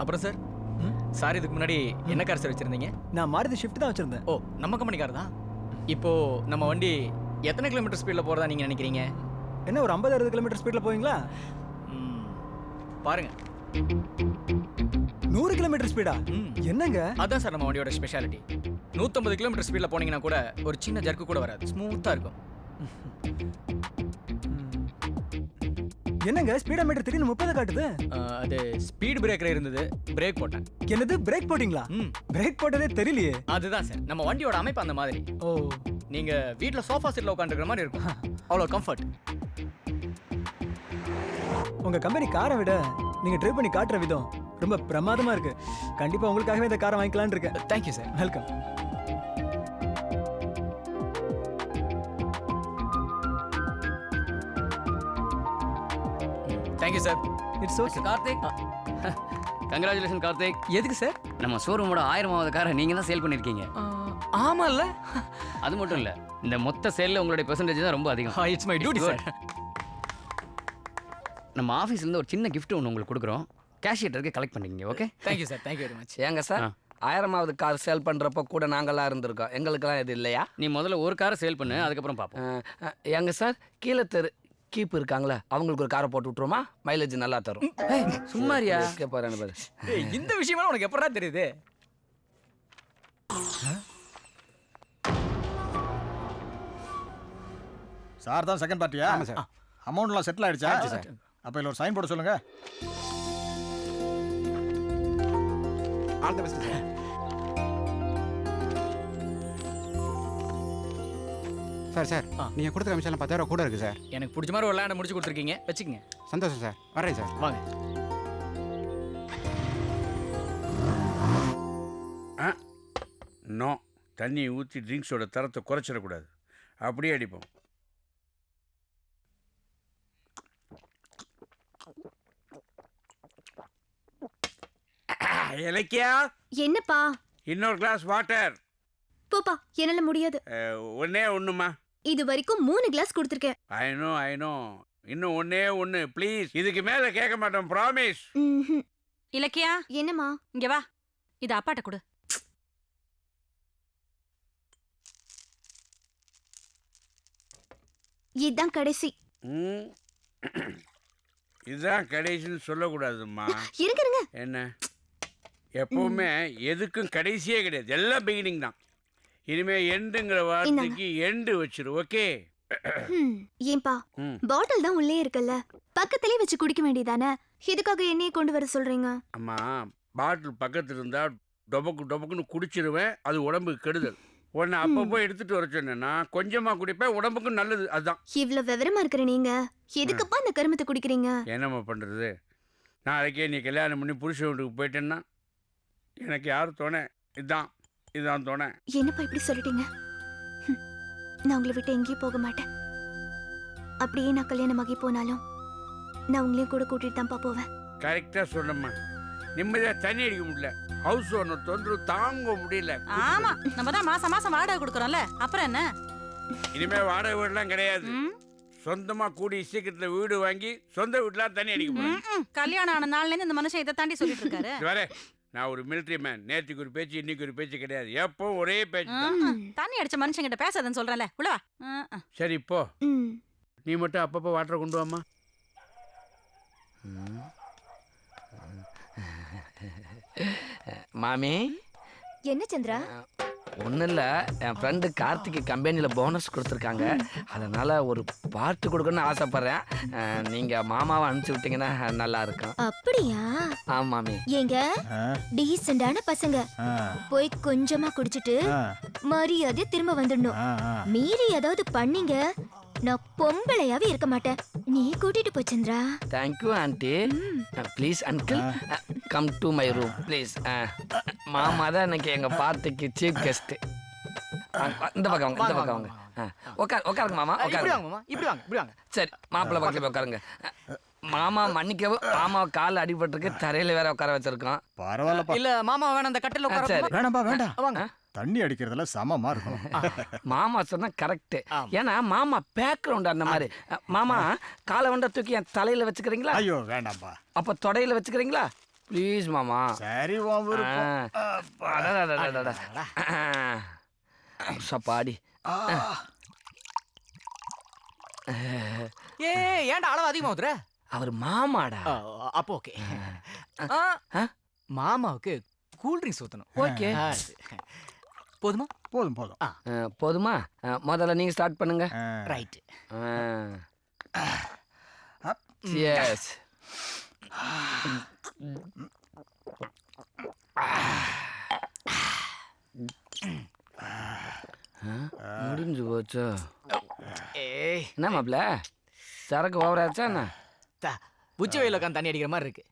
அப்புறம் sir sir இதுக்கு முன்னாடி என்ன கார் சார் வச்சிருந்தீங்க? நான் மாருதி ஷிஃப்ட் தான் வச்சிருந்தேன். ஓ, நம்ம கம்பெனி கார் தான். இப்போ நம்ம வண்டி எத்தனை கிலோமீட்டர் ஸ்பீடில் போகிறதா நீங்கள் நினைக்கிறீங்க? என்ன ஒரு 50-60 கிலோமீட்டர் ஸ்பீடில் போவீங்களா? பாருங்க, 100 கிலோமீட்டர் ஸ்பீடா? என்னங்க? அதான் சார் நம்ம வண்டியோட ஸ்பெஷாலிட்டி. 150 கிலோமீட்டர் ஸ்பீடில் போனீங்கன்னா கூட ஒரு சின்ன ஜர்க்கு கூட வராது, ஸ்மூத்தாக இருக்கும். என்னங்க ஸ்பீடா மீட்டர் திடீர்னு 30 காட்டுது? அது ஸ்பீட் பிரேக்கர் இருந்தது, பிரேக் போட்டேன். என்னது பிரேக் போட்டிங்களா? பிரேக் போட்டதே தெரியலையே. அதுதான் சார் நம்ம வண்டியோட அமைப்பு அந்த மாதிரி. ஓ, நீங்க வீட்ல சோஃபா செட்ல உட்காந்துருக்கிற மாதிரி இருக்கும், அவ்வளோ கம்ஃபர்ட். உங்க கம்பெனி காரை விட நீங்க ட்ரைவ் பண்ணி காட்டுற விதம் ரொம்ப பிரமாதமா இருக்கு. கண்டிப்பா உங்களுக்காகவே இந்த காரை வாங்கிக்கலாம்னு இருக்கேன். Thank you sir. Welcome. Thank you sir. It's okay. Karthik, congratulation Karthik. எதுக்கு சார்? நம்ம ஷோரூமோட 1000வது காரை நீங்கள் தான் சேல் பண்ணியிருக்கீங்க. ஆமால்ல. அது மட்டும் இல்லை, இந்த மொத்த சேலில் உங்களுடைய பெர்சன்டேஜ் தான் ரொம்ப அதிகம். It's my duty sir. நம்ம ஆஃபீஸ்லேருந்து ஒரு சின்ன கிஃப்ட் ஒன்று உங்களுக்கு கொடுக்குறோம். கேஷியேட்டருக்கு கலெக்ட் பண்ணிக்கிங்க. Okay? Thank you sir. Thank you very much. ஏங்க சார், 1000வது கார் சேல் பண்ணுறப்போ கூட நாங்களாம் இருந்திருக்கோம். எங்களுக்கெல்லாம் இது இல்லையா? நீ முதல்ல ஒரு காரை சேல் பண்ணு, அதுக்கப்புறம் பார்ப்போம். ஏங்க சார், கீழே தெரு கீப் இருக்காங்களே, அவங்களுக்கு ஒரு காரை போட்டு விட்டுருமா? மைலேஜ் நல்லா தரும். சும்மாரியா பாரு பாரு. இந்த விஷயமெல்லாம் உனக்கு எப்படா தெரியுது? சார் தான் செகண்ட் பார்ட்டியா? ஆமாம் சார். அமௌண்ட்லாம் செட்டில் ஆயிடுச்சா? சார். அப்போ இல்லை ஒரு சைன் போட சொல்லுங்க. All the best sir. Sir sir நீங்கள் கொடுத்த கமிஷன்லாம் 10,000 கூட இருக்குது சார். எனக்கு பிடிச்ச மாதிரி ஒரு லேண்டை முடிச்சு கொடுத்துருக்கீங்க, வச்சுக்கங்க. சந்தோஷம் சார். வரேன் சார். வாங்க. நோ, தண்ணி ஊற்றி ட்ரிங்க்ஸோட தரத்தை குறைச்சிடக்கூடாது, அப்படியே அடிப்போம். இலக்கியா, என்னப்பா? இன்னொரு கிளாஸ் வாட்டர். போப்பா, என்னால முடியாது. ஒன்னே ஒண்ணுமா? இது வரைக்கும் 3 கிளாஸ் கொடுத்துருக்கேன். ஐனோ இன்னும் ஒன்னே ஒன்று ப்ளீஸ். இதுக்கு மேலே கேட்க மாட்டோம், ப்ராமிஸ். இலக்கியா, என்னம்மா? இங்க வா, இது அப்பாட்ட கொடு. இதுதான் கடைசி. இதுதான் கடைசின்னு சொல்லக்கூடாதும்மா. இருங்க. என்ன, எப்பவுமே எதுக்கும் கடைசியே கிடையாது, எல்லாம் பிகினிங் தான். இனிமே எண்டுங்கிற வார்த்தைக்கு எண்டு வச்சிரு. ஓகே? ஏன்பா, பாட்டில் தான் உள்ளே இருக்குல்ல, பக்கத்திலே வச்சு குடிக்க வேண்டியதானே? இதுக்காக என்னையே கொண்டு வர சொல்றீங்க? அம்மா, பாட்டில் பக்கத்துல இருந்தா டொபக்குன்னு குடிச்சிருவேன், அது உடம்புக்கு கெடுதல். உன்னை அப்பப்போ எடுத்துட்டு வர சொன்னேன்னா கொஞ்சமா குடிப்பேன், உடம்புக்கும் நல்லது. அதுதான். இவ்வளவு விவரமா இருக்கிற நீங்க எதுக்குப்பா இந்த கருமத்தை குடிக்கிறீங்க? என்னம்மா பண்றது, நாளைக்கே நீ கல்யாணம் பண்ணி புருஷன் வீட்டுக்கு போயிட்டேன்னா எனக்கு யாரும் தோணை? இதுதான் தோணை. என்னப்பா இப்படி சொல்லிட்டீங்க? நான் உங்களை விட்டு எங்கேயும் போக மாட்டேன். அப்படியே நான் கல்யாணமாகி போனாலும் நான் உங்களையும் கூட கூட்டிட்டு தான்ப்பா போவேன். கரெக்டா சொன்னம்மா. நிம்மதியா தண்ணி அடிக்க முடியல, ஹவுஸ் ஓனர் தொந்தரவு தாங்க முடியல. ஆமா, நம்ம தான் மாசம் மாசம் வாடகை கொடுக்கறோம்ல, அப்புறம் என்ன? இனிமே வாடகை வீடுலாம் கிடையாது, சொந்தமா கூடி சீக்கிரத்துல வீடு வாங்கி சொந்த வீட்டுல தண்ணி அடிக்க முடியும். கல்யாணம் ஆன நாள்ல இருந்து இந்த மனுஷன் இதை தாண்டி சொல்லிட்டு இருக்காரு. வர, நான் ஒரு மிலிட்டரி மேன். நேற்றுக்கு ஒரு பேச்சு, இன்னைக்கு ஒரு பேச்சு கிடையாது, எப்போ ஒரே பேச்சு. தண்ணி அடிச்ச மனுஷன் கிட்ட பேசாதன்னு சொல்றேன்ல, உள்ள வா. சரி, இப்போ நீ மட்டும் அப்பப்போ வாட்டரை கொண்டு வாமா. மாமி. என்ன சந்திரா? ஒன்றும் இல்லை, என் ஃப்ரெண்டு கார்த்திக்கு கம்பெனியில் போனஸ் கொடுத்துருக்காங்க, அதனால் ஒரு பார்ட்டி கொடுக்கணும்னு ஆசைப்பட்றேன். நீங்கள் மாமாவை அனுப்பிச்சி விட்டீங்கன்னா நல்லா இருக்கும். அப்படியா? ஆமாமி. ஏங்க, டீசெண்டான பசங்க போய் கொஞ்சமா குடிச்சிட்டு மரியாதை திரும்ப வந்துடணும். மீறி ஏதாவது பண்ணீங்க, நான் பொம்பளையாவே இருக்க மாட்டேன். நீ கூட்டிட்டு போ Chandra. Thank you aunty. Please uncle, come to my room please. மாமா தான் எனக்கு எங்கள் பார்ட்டிக்கு சீஃப் கெஸ்ட்டு. இந்த பக்கம் வாங்க, இந்த பக்கம் வாங்க. உட்காருங்க மாமா, உட்காருங்க. இப்படி வாங்க. சரி, மாப்பிள்ளை பக்கத்தில் போய் உட்காருங்க. மாமா மன்னிக்கவும், மாமா கால் அடிபட்டிருக்கு, தரையில் வேற உட்கார வச்சிருக்கோம். பரவாயில்லப்பா. இல்ல மாமா வேணாம், அந்த கட்டில உட்கார. சரி. வேண்டாம். வாங்க. தண்ணி அடிக்கிறதுல சமமா இருக்கும். மாமா சொன்னா கரெக்ட். ஏன்னா மாமா பேக்ரவுண்ட் அந்த மாதிரி. மாமா காலை வண்டை தூக்கி என் தலையில வச்சுக்கிறீங்களா? ஐயோ வேண்டாம்பா. அப்ப தொடையில வச்சுக்கிறீங்களா? ப்ளீஸ் மாமா சரி உன் விருப்பம். அடடடடடட. சப்பாடி ஏன்டா அளவு அதிகமாகுதுற? அவர் மாமாடா. அப்போ ஓகே. மாமாவுக்கு கூல் ட்ரிங்க்ஸ் ஊத்தணும். ஓகே போதுமா? போதும் போதும். போதுமா? முதல்ல நீங்க ஸ்டார்ட் பண்ணுங்க. ரைட். எஸ். முடிஞ்சு போச்சோ. ஏய் என்ன மாப்ள, சரக்கு ஓவராச்சா என்ன? உச்சி வெயில உட்காந்து தண்ணி அடிக்கிற மாதிரி இருக்கு.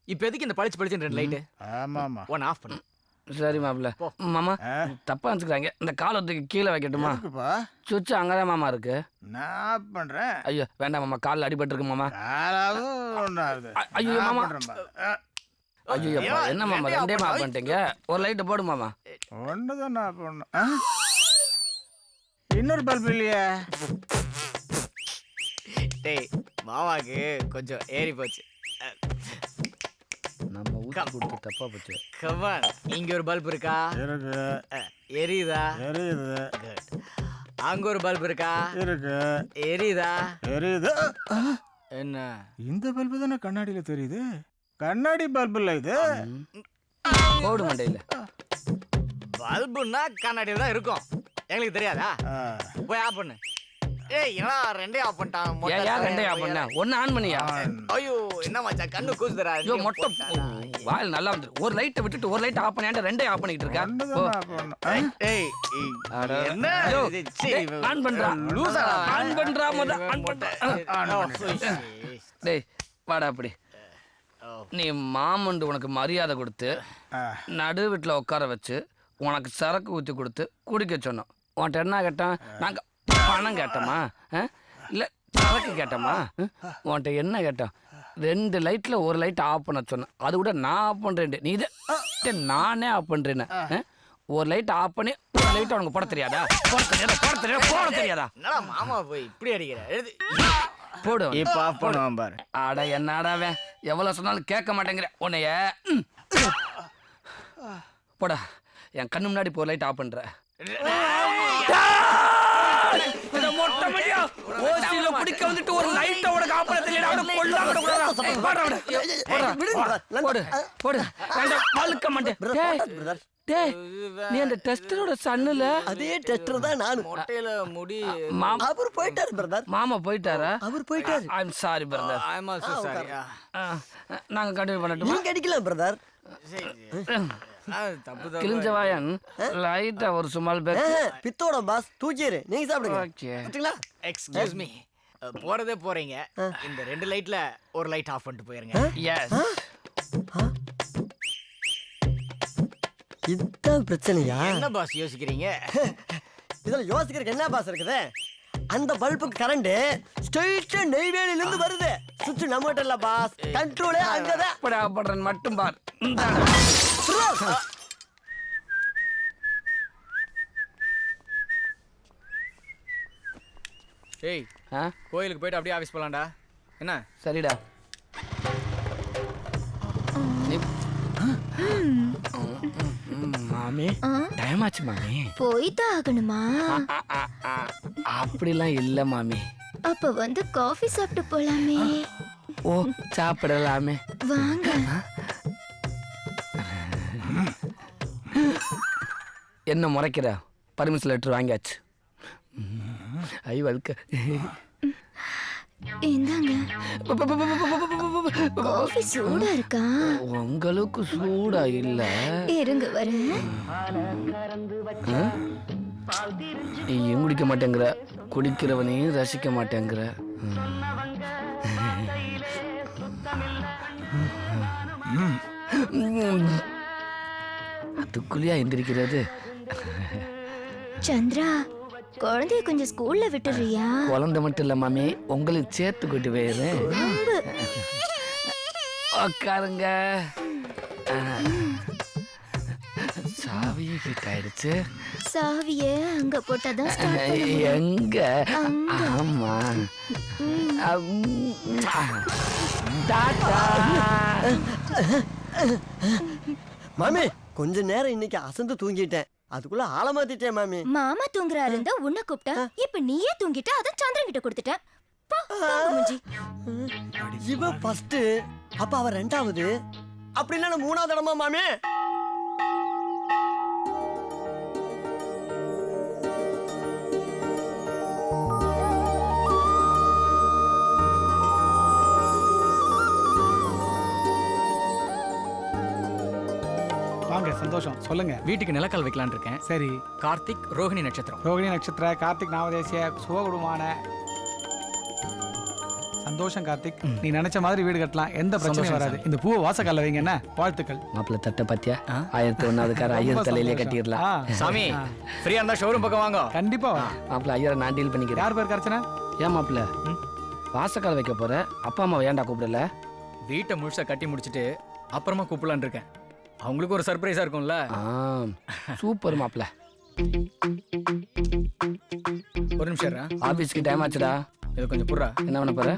இப்போ எதுக்கு இந்த பளிச்சு பளிச்சுன்னு ரெண்டு லைட்டு? ஆமா ஆமா. ஒன் ஆஃப் பண்ணு. சரி மாப்ள. மாமா தப்பா வச்சுக்கிறாங்க, இந்த காலத்துக்கு கீழே வைக்கட்டுமா? எதுக்குப்பா? சுவிட்ச் அங்கதான் மாமா இருக்கு. நான் பண்றேன். ஐயோ வேண்டாம் மாமா, காலில் அடிபட்டு இருக்கு மாமா. யாராவது ஒன்றாவது. ஐயோ நான் மாமா. பண்றேன் பாரு. ஐயோ என்ன மாமா ரெண்டே மாப் பண்ணிட்டீங்க? ஒரு லைட்டை போடு மாமா. ஒண்ணுதான் நான் பண்ணேன். இன்னொரு பல்பு இல்லையா? டேய் மாமாக்கு கொஞ்சம் ஏறி போச்சு. நம்ம ஊத்தி கொடுத்து தப்பா போச்சு. கமான். இங்க ஒரு பல்ப் இருக்கா? இருக்கு. எரியுதா? எரியுது. குட். அங்க ஒரு பல்ப் இருக்கா? இருக்கு. எரியுதா? எரியுது. என்ன? இந்த பல்பு தானே கண்ணாடியில தெரியுது. கண்ணாடி பல்பு இல்ல இது. போடு மண்டையில. பல்புன்னா கண்ணாடியில தான் இருக்கும். எங்களுக்கு தெரியாதா? போய் ஆஃப் பண்ணு. ஏய் என்னடா ரெண்டே ஆஃப் பண்ணிட்டான். ஏன் ரெண்டே ஆஃப் பண்ண? ஒன்னு ஆன் பண்ணியா? ஐயோ என்ன மச்சான் கண்ணு கூசுதுடா. ஐயோ மொட்டை வாயில் நல்லா வந்து ஒரு லைட்டை விட்டுட்டு ஒரு லைட் ஆஃப் பண்ணியாண்ட ரெண்டே ஆஃப் பண்ணிட்டு இருக்கா. ஏய் என்ன ஆன் பண்றா லூசா. ஆன் பண்றா முத ஆன் பண்றா. டேய் வாடா அப்படி. நீ மாமண்டு உனக்கு மரியாதை கொடுத்து நடு வீட்டில் உட்கார வச்சு உனக்கு சரக்கு ஊற்றி கொடுத்து குடிக்க சொன்னோம். உன்கிட்ட என்ன கேட்டான்? நாங்கள் பணம் கேட்டோமா இல்லை சரக்கு கேட்டோமா? உன்கிட்ட என்ன கேட்டோம்? 2 லைட்டில் ஒரு லைட் ஆஃப் பண்ண சொன்னேன். அது கூட நான் ஆஃப் பண்ணுறேன். நீ இதை நானே ஆஃப் பண்ணுறேன்னு. ஒரு லைட் ஆஃப் பண்ணி ஒரு லைட் உனக்கு போட தெரியாதா? போட தெரியாதா? என்னடா மாமா போய் இப்படி அடிக்கிற? எழுது போடு. இப்போ ஆஃப் பண்ணுவான் பாரு. ஆடா என்னடாவே எவ்வளோ சொன்னாலும் கேட்க மாட்டேங்கிற உன்னைய. போடா என் கண்ணு முன்னாடி இப்போ லைட் ஆஃப் பண்ற. குடிக்க வந்துட்டு ஒரு லைட்டை உனக்கு ஆஃப் பண்ண தெரியல. பழுக்க மாட்டேன். டேய் நீ அந்த டெஸ்டரோட சன்னுல அதே டெஸ்டர் தான் நான். மொட்டையில முடி அவர் போயிட்டாரு பிரதர். மாமா போயிட்டாரா? அவர் போயிட்டாரு. I am sorry brother. I am also sorry. நாங்க கண்டினியூ பண்ணட்டுமா? நீங்க அடிக்கலாம் பிரதர். தப்பு கிழிஞ்சவாயன் லைட்டா ஒரு சுமால் பேக். பித்தோட பாஸ் தூக்கிரு. நீங்க சாப்பிடுங்க. ஓகே பாத்தீங்களா? Excuse me. போறதே போறீங்க. இந்த 2 லைட்ல ஒரு லைட் ஆஃப் பண்ணிட்டு போயிருங்க. எஸ். இதுதான் பிரச்சனையா? என்ன பாஸ் யோசிக்கிறீங்க? இதுல யோசிக்கிறதுக்கு என்ன பாஸ் இருக்குது? அந்த பல்புக்கு கரண்ட் ஸ்ட்ரெயிட்டா நெய்வேலில இருந்து வருது. சுவிட்ச் நம்மகிட்ட இல்ல பாஸ். கண்ட்ரோலே அங்கதான். படுறேன் மட்டும் பார். ஏய் கோயிலுக்கு போயிட்டு அப்படியே ஆஃபீஸ் போலாம்டா. என்ன? சரிடா. மாமி டைம் ஆச்சு மாமி. போய்தான் ஆகணுமா? அப்படிலாம் இல்ல மாமி. அப்ப வந்து காஃபி சாப்பிட்டு போலாமே. ஓ சாப்பிடலாமே வாங்க. என்ன முறைக்கிற? பர்மிஷன் லெட்டர் வாங்கியாச்சு. ஐ வல்க இந்தாங்க. காஃபி சூடா இருக்கா? உங்களுக்கு சூடா இல்ல. இருங்க வரேன். நீயும் குடிக்க மாட்டேங்கிற, குடிக்கிறவனையும் ரசிக்க மாட்டேங்கிற. அதுக்குள்ளேயா எந்திரிக்கிறது? சந்திரா குழந்தைய கொஞ்சம் ஸ்கூல்ல விட்டுறியா? குழந்தை மட்டும் இல்ல மாமி, உங்களுக்கு சேர்த்து கூட்டி போயிடுறேன். உட்காருங்க. சாவி கிட்ட ஆயிடுச்சு. சாவிய அங்க போட்டாதான் ஸ்டார்ட் பண்ணும். எங்க? ஆமா. டாடா. மாமி கொஞ்ச நேரம் இன்னைக்கு அசந்து தூங்கிட்டேன், அதுக்குள்ள ஆள மாத்திட்டேன் மாமி. மாமா தூங்குறாரு இருந்தா உன்னை கூப்பிட்டா, இப்ப நீயே தூங்கிட்ட, அத சந்திரன் கிட்ட கொடுத்துட்ட. போ, தூங்கு மூஞ்சி. இவ ஃபர்ஸ்ட், அப்ப அவ ரெண்டாவது, அப்படின்னா நான் மூணாவது இடமா மாமி? வாங்க, சந்தோஷம். சொல்லுங்க. வீட்டுக்கு நிலக்கால் வைக்கலான்னு இருக்கேன். சரி. கார்த்திக் ரோஹிணி நட்சத்திரம். ரோகிணி நட்சத்திர, கார்த்திக் நாமதேசிய, சுபகுடுமான. சந்தோஷம் கார்த்திக், நீ நினைச்ச மாதிரி வீடு கட்டலாம், எந்த பிரச்சனையும் சந்தோஷம் வராது. இந்த பூவை வாசக்கால வைங்க என்ன. வாழ்த்துக்கள். மாப்பிள்ள தட்ட பாத்தியா? 1001 ஐயர் தலையிலே கட்டிடலாம். சாமி ஃப்ரீயா இருந்தா ஷோரூம் பக்கம் வாங்க. கண்டிப்பா வா. மாப்பிள்ள ஐயரை நான் டீல் பண்ணிக்கிறேன். யார் பேர் கரைச்சனா? ஏன் மாப்பிள்ள வாசக்கால் வைக்க போற? அப்பா அம்மா ஏன்டா கூப்பிடல? வீட்டை முழுசா கட்டி முடிச்சிட்டு அப்புறமா கூப்பிடலான்னு இருக்கேன். அவங்களுக்கு ஒரு சர்ப்ரைஸா இருக்கும்ல. சூப்பர் மாப்பிள்ள. ஒரு நிமிஷம் இருடா. ஆபீஸ்க்கு டைம் ஆச்சுடா. இது கொஞ்சம் புறா. என்ன பண்ண போற?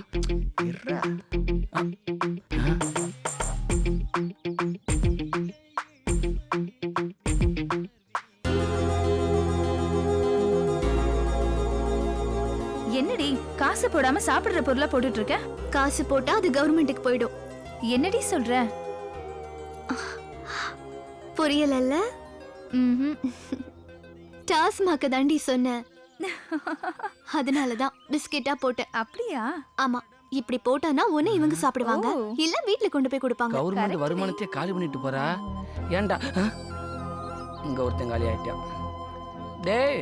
என்னடி காசு போடாம சாப்பிடுற பொருளா போட்டுட்டு இருக்க? காசு போட்டா அது கவர்மெண்ட்டுக்கு போயிடும். என்னடி சொல்ற? புரியலல்ல? டாஸ்மாக்க தாண்டி சொன்னேன். அதனாலதான் பிஸ்கெட்டா போட்டேன். அப்படியா? ஆமா, இப்படி போட்டானா ஒண்ணு இவங்க சாப்பிடுவாங்க, ஓ. இல்ல வீட்ல கொண்டு போய் கொடுப்பாங்க. கவர்மெண்ட் வருமானத்தையே காலி பண்ணிட்டு போறா. ஏன்டா இங்க ஒருத்தன் காலி ஆயிட்டான். டேய்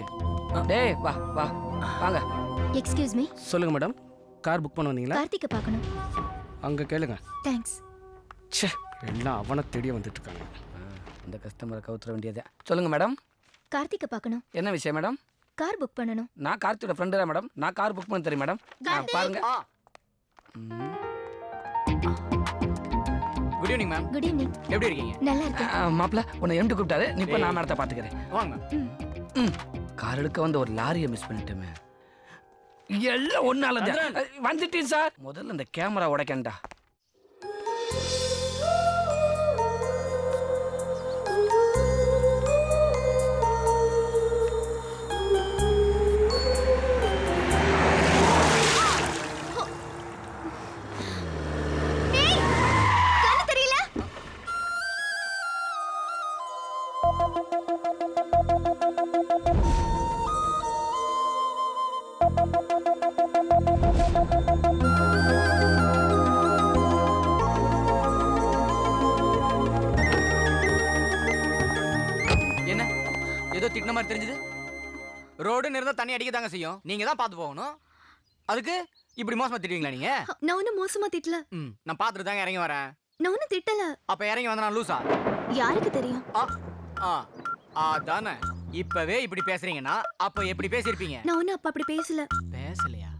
டேய் வா வா வாங்க. Excuse me. சொல்லுங்க மேடம், கார் புக் பண்ண வந்தீங்களா? கார்த்திக்க பார்க்கணும். அங்க கேளுங்க. தேங்க்ஸ். ச்சே, எல்லாம் அவனை தேடி வந்துட்டு இருக்காங்க. இந்த கஸ்டமரை கவுத்துற வேண்டியதே. சொல்லுங்க மேடம். கார்த்திக்க பார்க்கணும். என்ன விஷயம் மேடம்? கார் புக் பண்ணணும். நான் கார்த்தியோட ஃப்ரெண்டு தான் மேடம். நான் கார் புக் பண்ண தெரியும் மேடம். பாருங்க. Good evening ma'am. Good evening. எப்படி இருக்கீங்க? நல்லா இருக்கேன். மாப்பிள்ள உன்னை எம்டி கூப்பிட்டாரு. நீ இப்ப நான் மேடத்தை பாத்துக்கிறேன். வாங்க. கார் எடுக்க வந்து ஒரு லாரியை மிஸ் பண்ணிட்டோமே. எல்லாம் ஒன்னால வந்துட்டேன் சார். முதல்ல இந்த கேமரா உடைக்கண்டா. என்ன ஏதோ திட்டின மாதிரி தெரிஞ்சது? ரோடுன்னு இருந்தா தண்ணி அடிக்க தாங்க செய்யும். நீங்க தான் பார்த்து போகணும். அதுக்கு இப்படி மோசமா திட்டுவீங்களா நீங்க? நான் ஒன்னும் மோசமா திட்டல. நான் பார்த்துட்டு தாங்க இறங்கி வரேன். நான் ஒன்னும் திட்டல. அப்ப இறங்கி வந்தா நான் லூசா? யாருக்கு தெரியும்? அதானே. இப்பவே இப்படி பேசுறீங்கன்னா அப்ப எப்படி பேசிருப்பீங்க? நான் ஒன்னும் அப்ப அப்படி பேசல. பேசலையா?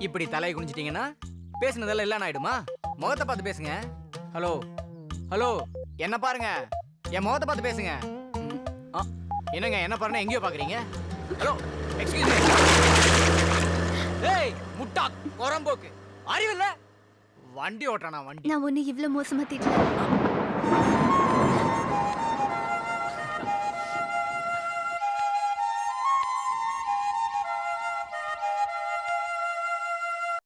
இப்படி தலையை குனிஞ்சிட்டீங்கன்னா பேசுனதெல்லாம் இல்ல ஆயிடுமா? முகத்தை பார்த்து பேசுங்க. ஹலோ ஹலோ, என்ன பாருங்க, என் முகத்தை பார்த்து பேசுங்க. என்னங்க என்ன பாருங்க எங்கேயோ பாக்குறீங்க? Hello excuse me. ஏய் முட்டா கொரம்போக்கு, அறிவில்ல? வண்டி ஓட்டுறானா வண்டி? நான் ஒன்னும் இவ்ளோ மோசமா திட்டல.